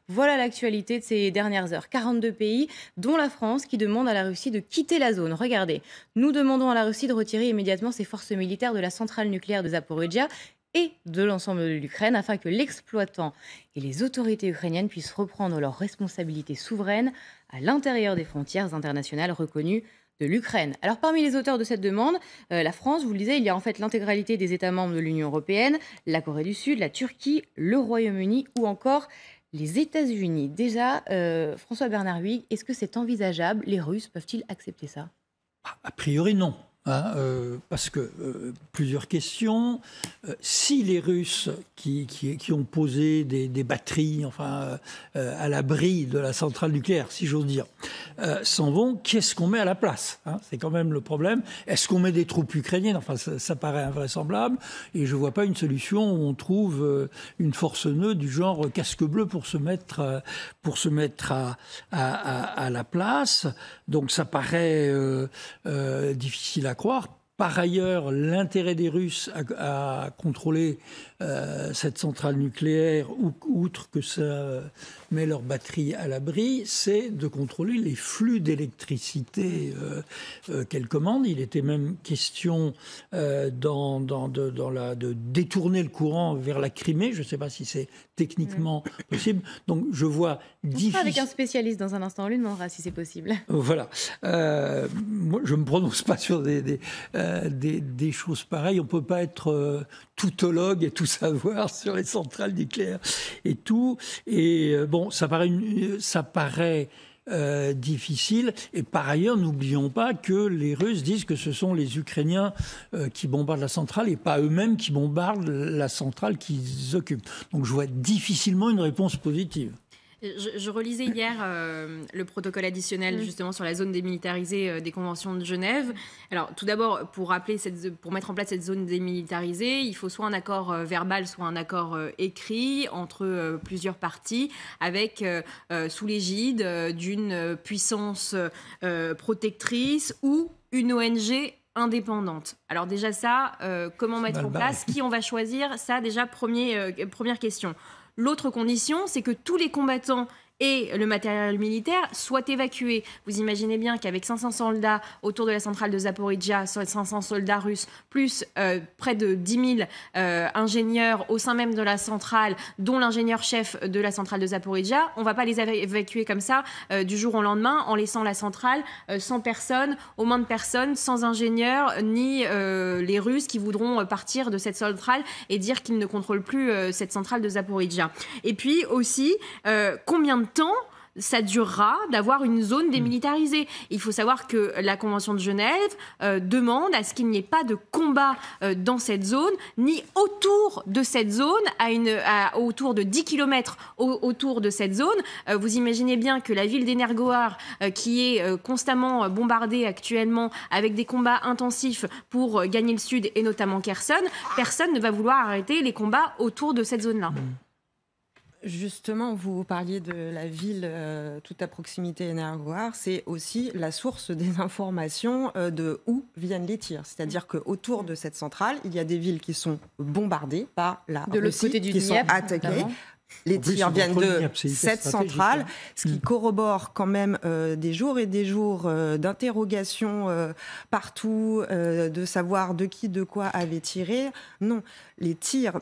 Voilà l'actualité de ces dernières heures. 42 pays, dont la France, qui demandent à la Russie de quitter la zone. Regardez, nous demandons à la Russie de retirer immédiatement ses forces militaires de la centrale nucléaire de Zaporizhzhia et de l'ensemble de l'Ukraine afin que l'exploitant et les autorités ukrainiennes puissent reprendre leurs responsabilités souveraines à l'intérieur des frontières internationales reconnues de l'Ukraine. Alors parmi les auteurs de cette demande, la France, vous le disiez, il y a en fait l'intégralité des États membres de l'Union européenne, la Corée du Sud, la Turquie, le Royaume-Uni ou encore les États-Unis. Déjà, François-Bernard Huyghe, est-ce que c'est envisageable? Les Russes peuvent-ils accepter ça? A priori, non. Parce que plusieurs questions. Si les Russes qui ont posé des batteries à l'abri de la centrale nucléaire, si j'ose dire, s'en vont, qu'est-ce qu'on met à la place? C'est quand même le problème. Est-ce qu'on met des troupes ukrainiennes? Ça paraît invraisemblable. Et je ne vois pas une solution où on trouve une force neutre du genre casque bleu pour se mettre à la place. Donc ça paraît difficile à croire. Par ailleurs, l'intérêt des Russes à contrôler cette centrale nucléaire, outre que ça met leur batterie à l'abri, c'est de contrôler les flux d'électricité qu'elle commande. Il était même question de détourner le courant vers la Crimée. Je ne sais pas si c'est techniquement possible. Donc je vois difficile. Avec un spécialiste dans un instant, on lui demandera si c'est possible. Voilà. Moi, je ne me prononce pas sur des choses pareilles. On ne peut pas être toutologue et tout savoir sur les centrales nucléaires et tout. Et bon, ça paraît difficile. Et par ailleurs, n'oublions pas que les Russes disent que ce sont les Ukrainiens qui bombardent la centrale et pas eux-mêmes qui bombardent la centrale qu'ils occupent. Donc je vois difficilement une réponse positive. Je relisais hier le protocole additionnel justement sur la zone démilitarisée des conventions de Genève. Alors tout d'abord, pour mettre en place cette zone démilitarisée, il faut soit un accord verbal, soit un accord écrit entre plusieurs parties, avec sous l'égide d'une puissance protectrice ou une ONG indépendante. Alors déjà ça, comment mettre en place? Qui on va choisir? Ça déjà, première question. L'autre condition, c'est que tous les combattants et le matériel militaire soient évacués. Vous imaginez bien qu'avec 500 soldats autour de la centrale de Zaporizhzhia, 500 soldats russes, plus près de 10 000 ingénieurs au sein même de la centrale, dont l'ingénieur-chef de la centrale de Zaporizhzhia, on ne va pas les évacuer comme ça du jour au lendemain en laissant la centrale sans personne, aux mains de personne, sans ingénieurs, ni les Russes qui voudront partir de cette centrale et dire qu'ils ne contrôlent plus cette centrale de Zaporizhzhia. Et puis aussi, combien de temps ça durera d'avoir une zone démilitarisée? Il faut savoir que la Convention de Genève demande à ce qu'il n'y ait pas de combat dans cette zone, ni autour de cette zone, autour de 10 km autour de cette zone. Vous imaginez bien que la ville d'Energoar, qui est constamment bombardée actuellement avec des combats intensifs pour gagner le sud et notamment Kherson, personne ne va vouloir arrêter les combats autour de cette zone-là. Justement, vous parliez de la ville tout à proximité Energoar, c'est aussi la source des informations de où viennent les tirs. C'est-à-dire qu'autour de cette centrale, il y a des villes qui sont bombardées par la Russie, qui sont attaquées. Notamment. Les tirs viennent de cette centrale, ce qui corrobore quand même des jours et des jours d'interrogations partout, de savoir de qui, de quoi avait tiré. Non, les tirs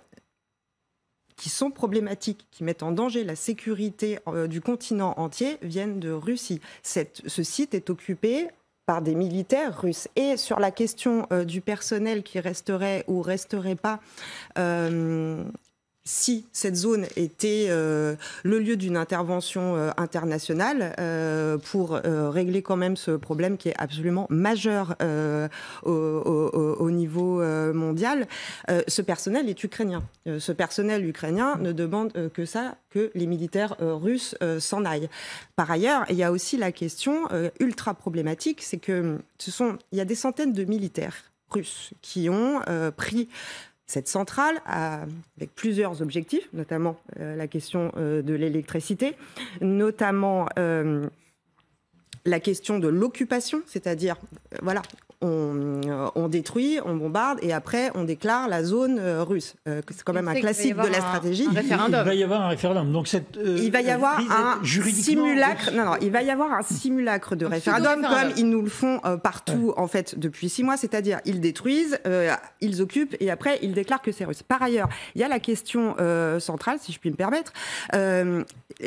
qui sont problématiques, qui mettent en danger la sécurité du continent entier, viennent de Russie. Ce site est occupé par des militaires russes. Et sur la question du personnel qui resterait ou resterait pas, si cette zone était le lieu d'une intervention internationale pour régler quand même ce problème qui est absolument majeur au niveau mondial, ce personnel est ukrainien. Ce personnel ukrainien ne demande que les militaires russes s'en aillent. Par ailleurs, il y a aussi la question ultra problématique, c'est que il y a des centaines de militaires russes qui ont pris cette centrale avec plusieurs objectifs, notamment la question de l'électricité, notamment la question de l'occupation, c'est-à-dire, voilà, on détruit, on bombarde et après on déclare la zone russe. C'est quand même un classique de la stratégie. Il va y avoir un référendum. Donc il va y avoir un simulacre. Il va y avoir un simulacre de référendum comme ils nous le font partout en fait depuis 6 mois. C'est-à-dire ils détruisent, ils occupent et après ils déclarent que c'est russe. Par ailleurs, il y a la question centrale, si je puis me permettre.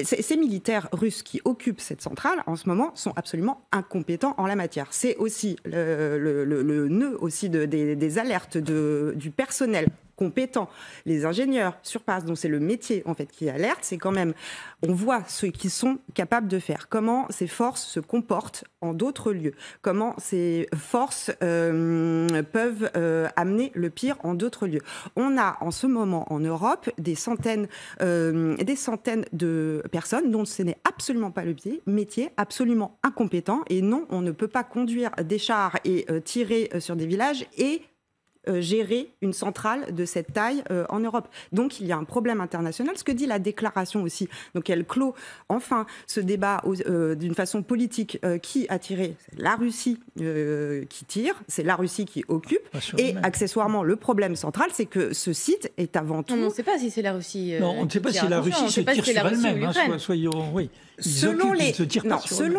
Ces militaires russes qui occupent cette centrale en ce moment sont absolument incompétents en la matière. C'est aussi le nœud aussi des alertes du personnel compétent, les ingénieurs sur place, dont c'est le métier en fait qui alerte, c'est quand même, on voit ceux qui sont capables de faire, comment ces forces se comportent en d'autres lieux, comment ces forces peuvent amener le pire en d'autres lieux. On a en ce moment en Europe des centaines de personnes dont ce n'est absolument pas le métier, absolument incompétent, et non, on ne peut pas conduire des chars et tirer sur des villages et gérer une centrale de cette taille en Europe. Donc il y a un problème international, ce que dit la déclaration aussi. Donc elle clôt enfin ce débat d'une façon politique qui a tiré. C'est la Russie qui tire, c'est la Russie qui occupe. Et accessoirement, le problème central, c'est que ce site est avant tout... On ne sait pas si c'est la Russie... non, on ne sait pas si la Russie se tire sur elle-même. Soyons... Oui. Selon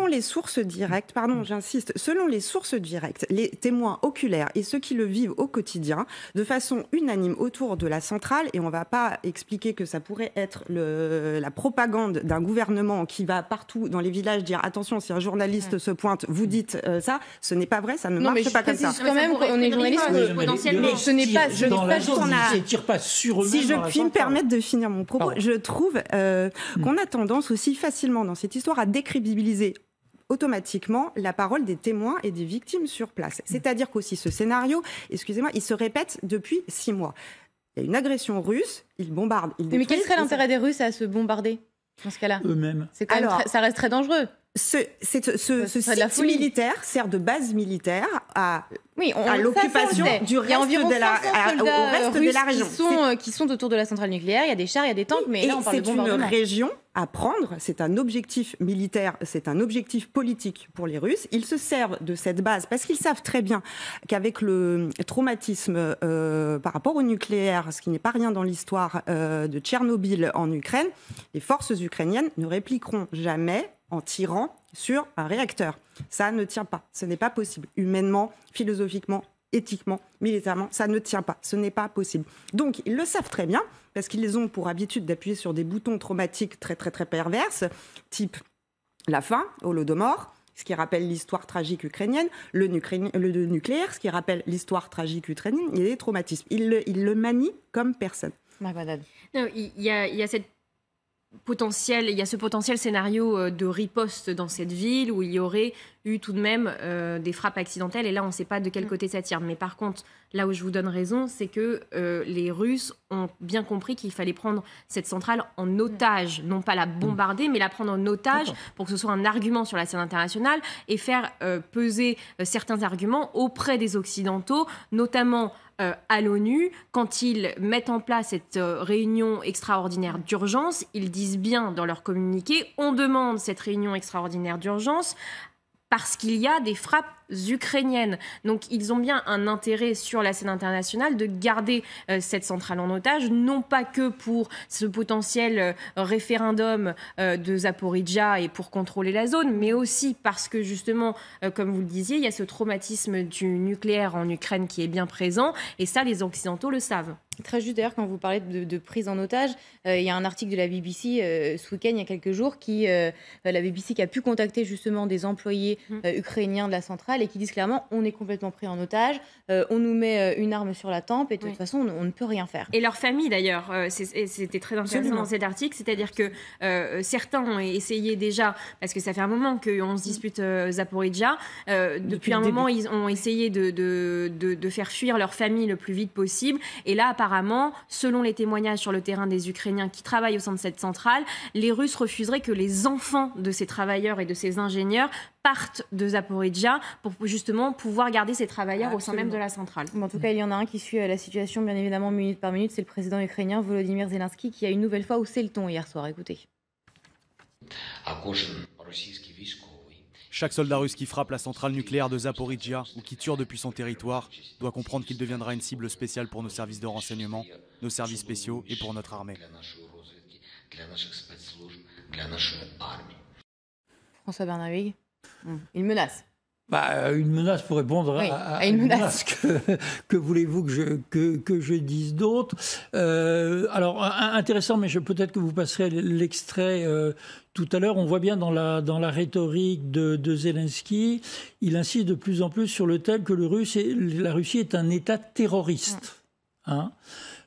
les sources directes, j'insiste, selon les sources directes, les témoins oculaires et ceux qui le vivent au quotidien, de façon unanime autour de la centrale, et on ne va pas expliquer que ça pourrait être la propagande d'un gouvernement qui va partout dans les villages dire attention, si un journaliste se pointe, vous dites ça, ce n'est pas vrai, ça ne marche pas comme ça. Quand même, on est journaliste, potentiellement. Ce n'est pas juste ils tirent pas sur eux-mêmes. Si je puis me permettre de finir mon propos, je trouve qu'on a tendance aussi facilement dans cette histoire à décrédibiliser automatiquement la parole des témoins et des victimes sur place. C'est-à-dire qu'aussi ce scénario, excusez-moi, il se répète depuis 6 mois. Il y a une agression russe, ils bombardent, ils détruisent. Mais quel serait l'intérêt des Russes à se bombarder dans ce cas-là? Eux-mêmes. Ça reste très dangereux. Ce site militaire sert de base militaire à l'occupation du reste de la région. Qui sont autour de la centrale nucléaire. Il y a des chars, il y a des tanks, mais là on parle de bombardement. C'est une région à prendre, c'est un objectif militaire, c'est un objectif politique pour les Russes. Ils se servent de cette base parce qu'ils savent très bien qu'avec le traumatisme par rapport au nucléaire, ce qui n'est pas rien dans l'histoire de Tchernobyl en Ukraine, les forces ukrainiennes ne répliqueront jamais en tirant sur un réacteur. Ça ne tient pas, ce n'est pas possible. Humainement, philosophiquement, éthiquement, militairement, ça ne tient pas, ce n'est pas possible. Donc, ils le savent très bien, parce qu'ils ont pour habitude d'appuyer sur des boutons traumatiques très, très, très perverses, type la faim, Holodomor, ce qui rappelle l'histoire tragique ukrainienne, le nucléaire, ce qui rappelle l'histoire tragique ukrainienne, et les traumatismes. Ils le manient comme personne. Non, il y a cette il y a ce potentiel scénario de riposte dans cette ville où il y aurait eu tout de même des frappes accidentelles, et là on ne sait pas de quel côté ça tire. Mais par contre, là où je vous donne raison, c'est que les Russes ont bien compris qu'il fallait prendre cette centrale en otage, non pas la bombarder, mais la prendre en otage pour que ce soit un argument sur la scène internationale et faire peser certains arguments auprès des Occidentaux, notamment à l'ONU. Quand ils mettent en place cette réunion extraordinaire d'urgence, ils disent bien dans leur communiqué, on demande cette réunion extraordinaire d'urgence parce qu'il y a des frappes ukrainiennes. Donc ils ont bien un intérêt sur la scène internationale de garder cette centrale en otage, non pas que pour ce potentiel référendum de Zaporijjia et pour contrôler la zone, mais aussi parce que justement, comme vous le disiez, il y a ce traumatisme du nucléaire en Ukraine qui est bien présent, et ça les Occidentaux le savent. Très juste d'ailleurs, quand vous parlez de prise en otage, il y a un article de la BBC ce week-end, il y a quelques jours, la BBC qui a pu contacter justement des employés ukrainiens de la centrale et qui disent clairement on est complètement pris en otage, on nous met une arme sur la tempe et de toute façon on ne peut rien faire. Et leur famille d'ailleurs, c'était très intéressant dans cet article, c'est-à-dire que certains ont essayé déjà, parce que ça fait un moment qu'on se dispute Zaporijjia, depuis un moment ils ont essayé de faire fuir leur famille le plus vite possible, et là apparemment, selon les témoignages sur le terrain des Ukrainiens qui travaillent au sein de cette centrale, les Russes refuseraient que les enfants de ces travailleurs et de ces ingénieurs partent de Zaporijjia pour justement pouvoir garder ces travailleurs au sein même de la centrale. En tout cas, il y en a un qui suit la situation bien évidemment minute par minute, c'est le président ukrainien Volodymyr Zelensky qui a une nouvelle fois haussé le ton hier soir. Écoutez. Chaque soldat russe qui frappe la centrale nucléaire de Zaporijia ou qui tire depuis son territoire doit comprendre qu'il deviendra une cible spéciale pour nos services de renseignement, nos services spéciaux et pour notre armée. François Bernabé, une menace. Une menace pour répondre à une menace. Que voulez-vous que je dise d'autre? Alors, intéressant, mais peut-être que vous passerez l'extrait tout à l'heure. On voit bien dans la rhétorique de Zelensky, il insiste de plus en plus sur le thème que la Russie est un État terroriste. Hein,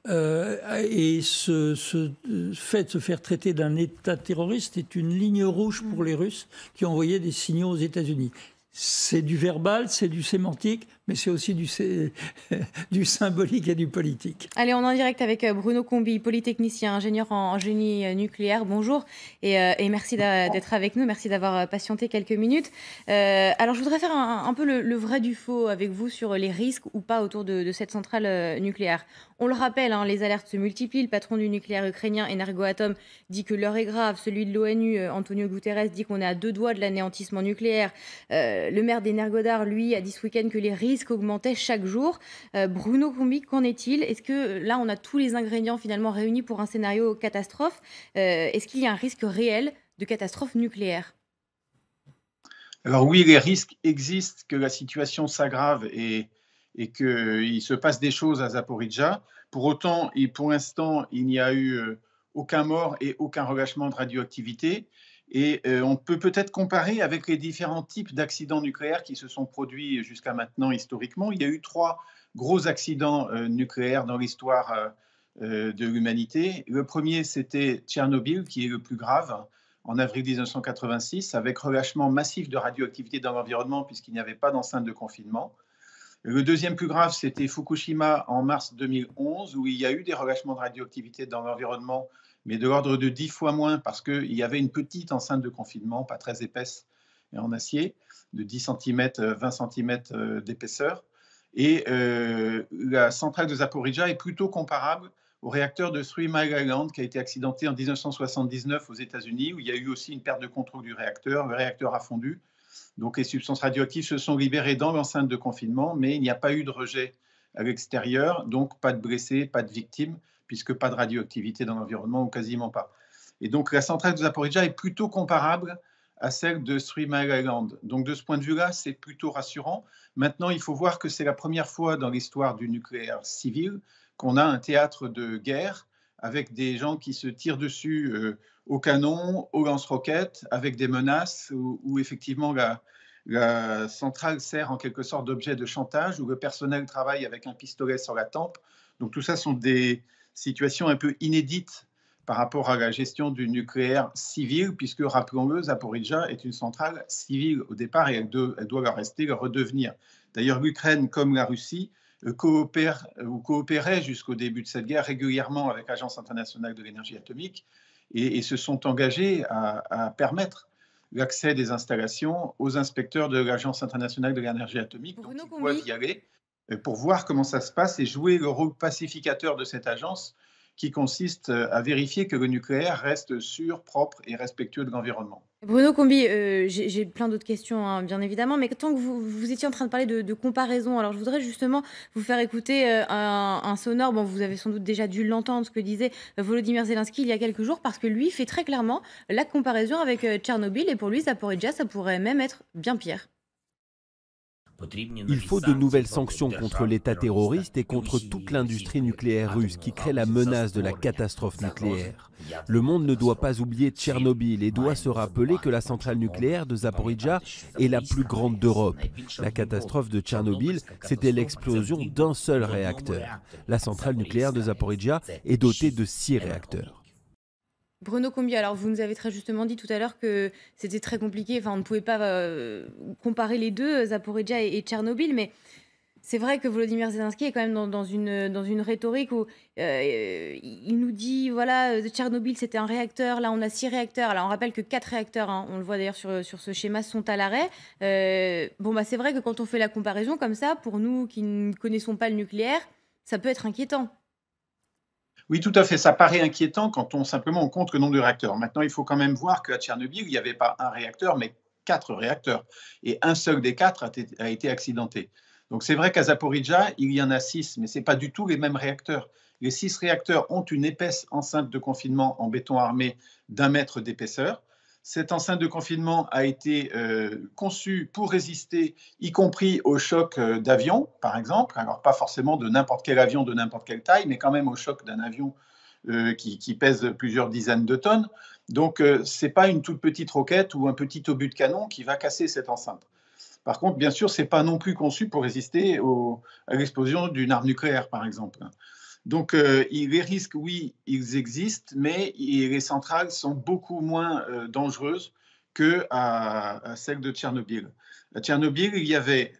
et ce fait de se faire traiter d'un État terroriste est une ligne rouge pour les Russes qui ont envoyé des signaux aux États-Unis. C'est du verbal, c'est du sémantique, mais c'est aussi du symbolique et du politique. Allez, on est en direct avec Bruno Combi, polytechnicien, ingénieur en génie nucléaire. Bonjour et merci d'être avec nous. Merci d'avoir patienté quelques minutes. Alors, je voudrais faire un peu le vrai du faux avec vous sur les risques ou pas autour de cette centrale nucléaire. On le rappelle, les alertes se multiplient. Le patron du nucléaire ukrainien, Energoatom, dit que l'heure est grave. Celui de l'ONU, Antonio Guterres, dit qu'on est à 2 doigts de l'anéantissement nucléaire. Le maire d'Energodar, lui, a dit ce week-end que les risques augmentaient chaque jour. Bruno Combi, qu'en est-il? Est-ce que là, on a tous les ingrédients finalement réunis pour un scénario catastrophe? Est-ce qu'il y a un risque réel de catastrophe nucléaire? Alors oui, les risques existent, que la situation s'aggrave et qu'il se passe des choses à Zaporijia. Pour autant, et pour l'instant, il n'y a eu aucun mort et aucun relâchement de radioactivité. Et on peut peut-être comparer avec les différents types d'accidents nucléaires qui se sont produits jusqu'à maintenant historiquement. Il y a eu 3 gros accidents nucléaires dans l'histoire de l'humanité. Le premier, c'était Tchernobyl, qui est le plus grave, en avril 1986, avec relâchement massif de radioactivité dans l'environnement puisqu'il n'y avait pas d'enceinte de confinement. Le deuxième plus grave, c'était Fukushima en mars 2011, où il y a eu des relâchements de radioactivité dans l'environnement, mais de l'ordre de 10 fois moins parce qu'il y avait une petite enceinte de confinement, pas très épaisse et en acier, de 10 cm, 20 cm d'épaisseur. Et la centrale de Zaporijia est plutôt comparable au réacteur de Three Mile Island qui a été accidenté en 1979 aux États-Unis, où il y a eu aussi une perte de contrôle du réacteur. Le réacteur a fondu. Donc les substances radioactives se sont libérées dans l'enceinte de confinement, mais il n'y a pas eu de rejet à l'extérieur, donc pas de blessés, pas de victimes, puisque pas de radioactivité dans l'environnement ou quasiment pas. Et donc la centrale de Zaporijia est plutôt comparable à celle de Three Mile Island. Donc de ce point de vue-là, c'est plutôt rassurant. Maintenant, il faut voir que c'est la première fois dans l'histoire du nucléaire civil qu'on a un théâtre de guerre avec des gens qui se tirent dessus au canon, au lance-roquettes, avec des menaces où effectivement la centrale sert en quelque sorte d'objet de chantage, où le personnel travaille avec un pistolet sur la tempe. Donc tout ça sont des situations un peu inédites par rapport à la gestion du nucléaire civil, puisque, rappelons-le, Zaporijia est une centrale civile au départ et elle doit le rester, le redevenir. D'ailleurs, l'Ukraine, comme la Russie, coopéraient jusqu'au début de cette guerre régulièrement avec l'Agence internationale de l'énergie atomique et se sont engagés à permettre l'accès des installations aux inspecteurs de l'Agence internationale de l'énergie atomique. Donc, ils doivent y aller pour voir comment ça se passe et jouer le rôle pacificateur de cette agence qui consiste à vérifier que le nucléaire reste sûr, propre et respectueux de l'environnement. Bruno Combi, j'ai plein d'autres questions, bien évidemment, mais tant que vous étiez en train de parler de comparaison, alors je voudrais justement vous faire écouter un sonore. Bon, vous avez sans doute déjà dû l'entendre, ce que disait Volodymyr Zelensky il y a quelques jours, parce que lui fait très clairement la comparaison avec Tchernobyl, et pour lui, Zaporijia, ça pourrait même être bien pire. Il faut de nouvelles sanctions contre l'État terroriste et contre toute l'industrie nucléaire russe qui crée la menace de la catastrophe nucléaire. Le monde ne doit pas oublier Tchernobyl et doit se rappeler que la centrale nucléaire de Zaporijia est la plus grande d'Europe. La catastrophe de Tchernobyl, c'était l'explosion d'un seul réacteur. La centrale nucléaire de Zaporijia est dotée de 6 réacteurs. Bruno Combi, alors vous nous avez très justement dit tout à l'heure que c'était très compliqué, enfin on ne pouvait pas comparer les deux, Zaporijia et Tchernobyl, mais c'est vrai que Volodymyr Zelensky est quand même dans une rhétorique où il nous dit, voilà, Tchernobyl c'était un réacteur, là on a 6 réacteurs, alors on rappelle que 4 réacteurs, on le voit d'ailleurs sur ce schéma, sont à l'arrêt. C'est vrai que quand on fait la comparaison comme ça, pour nous qui ne connaissons pas le nucléaire, ça peut être inquiétant. Oui, tout à fait. Ça paraît inquiétant quand on compte le nombre de réacteurs. Maintenant, il faut quand même voir qu'à Tchernobyl, il n'y avait pas un réacteur, mais 4 réacteurs. Et un seul des 4 a été accidenté. Donc c'est vrai qu'à Zaporijjia, il y en a 6, mais ce n'est pas du tout les mêmes réacteurs. Les 6 réacteurs ont une épaisse enceinte de confinement en béton armé d'1 mètre d'épaisseur. Cette enceinte de confinement a été conçue pour résister, y compris au choc d'avion, par exemple. Alors, pas forcément de n'importe quel avion de n'importe quelle taille, mais quand même au choc d'un avion qui pèse plusieurs dizaines de tonnes. Donc, ce n'est pas une toute petite roquette ou un petit obus de canon qui va casser cette enceinte. Par contre, bien sûr, ce n'est pas non plus conçu pour résister à l'explosion d'une arme nucléaire, par exemple. Donc, les risques, oui, ils existent, mais les centrales sont beaucoup moins dangereuses qu'à celle de Tchernobyl. À Tchernobyl, il y avait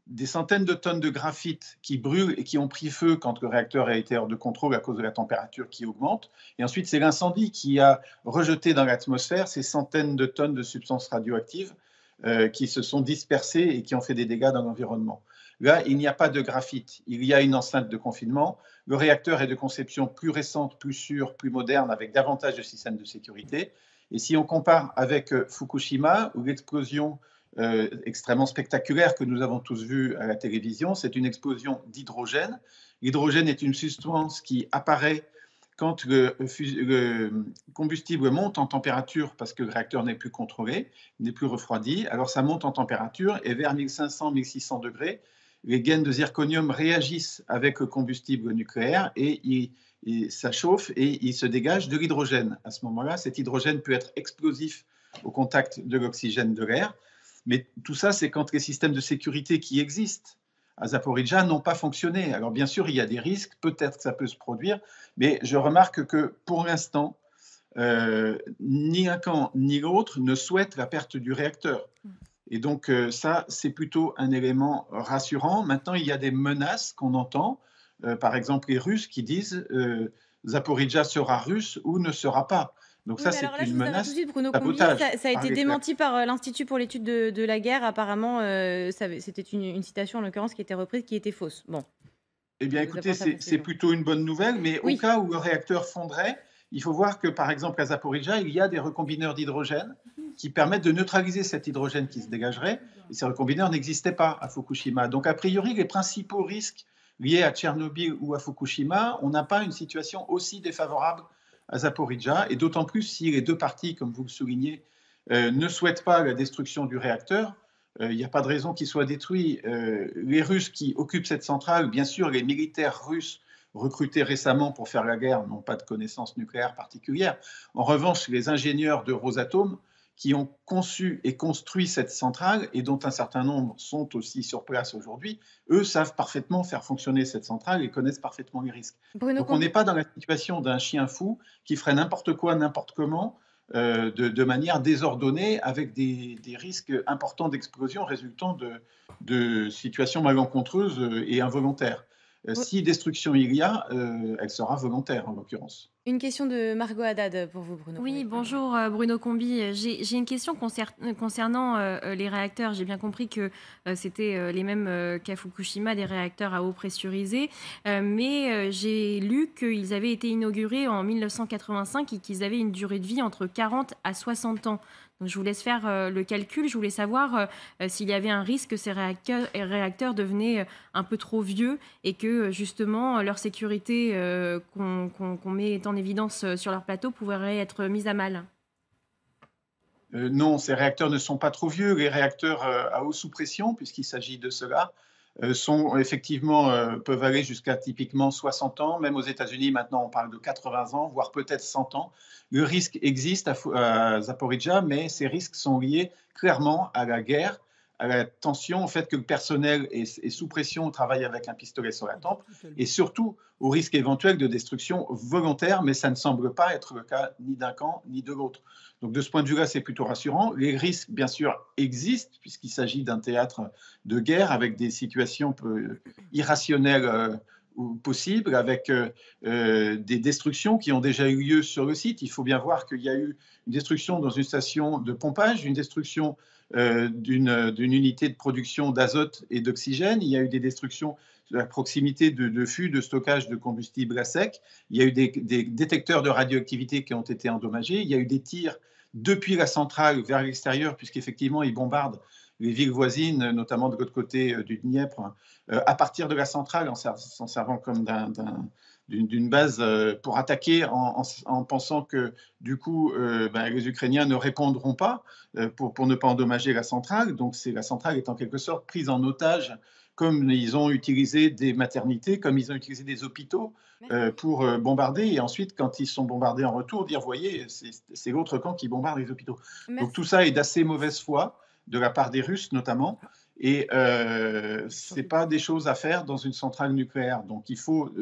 des centaines de tonnes de graphite qui brûlent et qui ont pris feu quand le réacteur a été hors de contrôle à cause de la température qui augmente. Et ensuite, c'est l'incendie qui a rejeté dans l'atmosphère ces centaines de tonnes de substances radioactives qui se sont dispersées et qui ont fait des dégâts dans l'environnement. Là, il n'y a pas de graphite, il y a une enceinte de confinement. Le réacteur est de conception plus récente, plus sûre, plus moderne, avec davantage de systèmes de sécurité. Et si on compare avec Fukushima, où l'explosion extrêmement spectaculaire que nous avons tous vue à la télévision, c'est une explosion d'hydrogène. L'hydrogène est une substance qui apparaît quand le combustible monte en température parce que le réacteur n'est plus contrôlé, n'est plus refroidi. Alors ça monte en température et vers 1500-1600 degrés, les gaines de zirconium réagissent avec le combustible nucléaire et ça chauffe et il se dégage de l'hydrogène. À ce moment-là, cet hydrogène peut être explosif au contact de l'oxygène de l'air. Mais tout ça, c'est quand les systèmes de sécurité qui existent à Zaporijjia n'ont pas fonctionné. Alors bien sûr, il y a des risques, peut-être que ça peut se produire, mais je remarque que pour l'instant, ni un camp ni l'autre ne souhaitent la perte du réacteur. Et donc ça, c'est plutôt un élément rassurant. Maintenant, il y a des menaces qu'on entend, par exemple les Russes qui disent Zaporijjia sera russe ou ne sera pas. Donc Oui, ça, mais c'est alors là, je une vous arrête menace tout de suite, Bruno Combi. sabotage Ça a par été les démenti par l'Institut pour l'étude de la guerre. Apparemment, c'était une citation, en l'occurrence, qui était reprise, qui était fausse. Bon, Eh bien, je vous écoutez, apporte la c'est précision. plutôt une bonne nouvelle, mais au Oui. cas où le réacteur fondrait, il faut voir que, par exemple, à Zaporijjia, il y a des recombineurs d'hydrogène qui permettent de neutraliser cet hydrogène qui se dégagerait, et ces recombineurs n'existaient pas à Fukushima. Donc, a priori, les principaux risques liés à Tchernobyl ou à Fukushima, on n'a pas une situation aussi défavorable à Zaporijjia, et d'autant plus si les deux parties, comme vous le soulignez, ne souhaitent pas la destruction du réacteur. Il n'y a pas de raison qu'il soit détruit. Les Russes qui occupent cette centrale, bien sûr, les militaires russes recrutés récemment pour faire la guerre n'ont pas de connaissances nucléaires particulières. En revanche, les ingénieurs de Rosatom qui ont conçu et construit cette centrale, et dont un certain nombre sont aussi sur place aujourd'hui, eux savent parfaitement faire fonctionner cette centrale et connaissent parfaitement les risques. Bruno Donc on Combi. n'est pas dans la situation d'un chien fou qui ferait n'importe quoi, n'importe comment, de manière désordonnée, avec des risques importants d'explosion résultant de situations malencontreuses et involontaires. Si destruction il y a, elle sera volontaire en l'occurrence. Une question de Margot Haddad pour vous, Bruno Oui, Combi. bonjour Bruno Combi. J'ai une question concernant les réacteurs. J'ai bien compris que c'était les mêmes qu'à Fukushima, des réacteurs à eau pressurisée. Mais j'ai lu qu'ils avaient été inaugurés en 1985 et qu'ils avaient une durée de vie entre 40 à 60 ans. Donc je vous laisse faire le calcul. Je voulais savoir s'il y avait un risque que ces réacteurs devenaient un peu trop vieux et que justement leur sécurité qu'on met en évidence sur leur plateau pourrait être mise à mal. Non, ces réacteurs ne sont pas trop vieux. Les réacteurs à eau sous pression, puisqu'il s'agit de cela, sont effectivement, peuvent aller jusqu'à typiquement 60 ans. Même aux États-Unis, maintenant, on parle de 80 ans, voire peut-être 100 ans. Le risque existe à Zaporijjia, mais ces risques sont liés clairement à la guerre, à la tension, au fait que le personnel est sous pression, travaille avec un pistolet sur la tempe, et surtout au risque éventuel de destruction volontaire, mais ça ne semble pas être le cas ni d'un camp ni de l'autre. Donc de ce point de vue-là, c'est plutôt rassurant. Les risques, bien sûr, existent, puisqu'il s'agit d'un théâtre de guerre avec des situations irrationnelles possibles, avec des destructions qui ont déjà eu lieu sur le site. Il faut bien voir qu'il y a eu une destruction dans une station de pompage, une destruction d'une unité de production d'azote et d'oxygène. Il y a eu des destructions à proximité de fûts de stockage de combustible à sec. Il y a eu des détecteurs de radioactivité qui ont été endommagés. Il y a eu des tirs depuis la centrale vers l'extérieur, puisqu'effectivement, ils bombardent les villes voisines, notamment de l'autre côté du Dniepr, à partir de la centrale, en s'en servant comme d'une base pour attaquer en pensant que du coup les Ukrainiens ne répondront pas pour ne pas endommager la centrale. Donc la centrale est en quelque sorte prise en otage, comme ils ont utilisé des maternités, comme ils ont utilisé des hôpitaux pour bombarder. Et ensuite, quand ils sont bombardés en retour, dire, voyez, c'est l'autre camp qui bombarde les hôpitaux. Merci. Donc tout ça est d'assez mauvaise foi, de la part des Russes notamment. Et ce n'est pas des choses à faire dans une centrale nucléaire. Donc il faut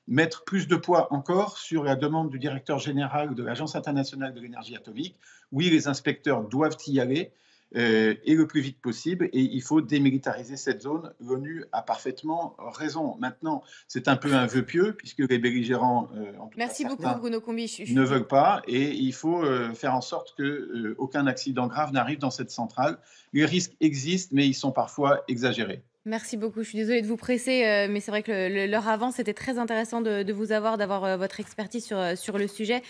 mettre plus de poids encore sur la demande du directeur général de l'Agence internationale de l'énergie atomique. Oui, les inspecteurs doivent y aller et le plus vite possible. Et il faut démilitariser cette zone. L'ONU a parfaitement raison. Maintenant, c'est un peu un vœu pieux puisque les belligérants, en tout Merci cas beaucoup, certains, Bruno Combi. ne veulent pas. Et il faut faire en sorte qu'aucun accident grave n'arrive dans cette centrale. Les risques existent, mais ils sont parfois exagérés. Merci beaucoup. Je suis désolée de vous presser, mais c'est vrai que l'heure avance. C'était très intéressant de vous avoir, d'avoir votre expertise sur le sujet.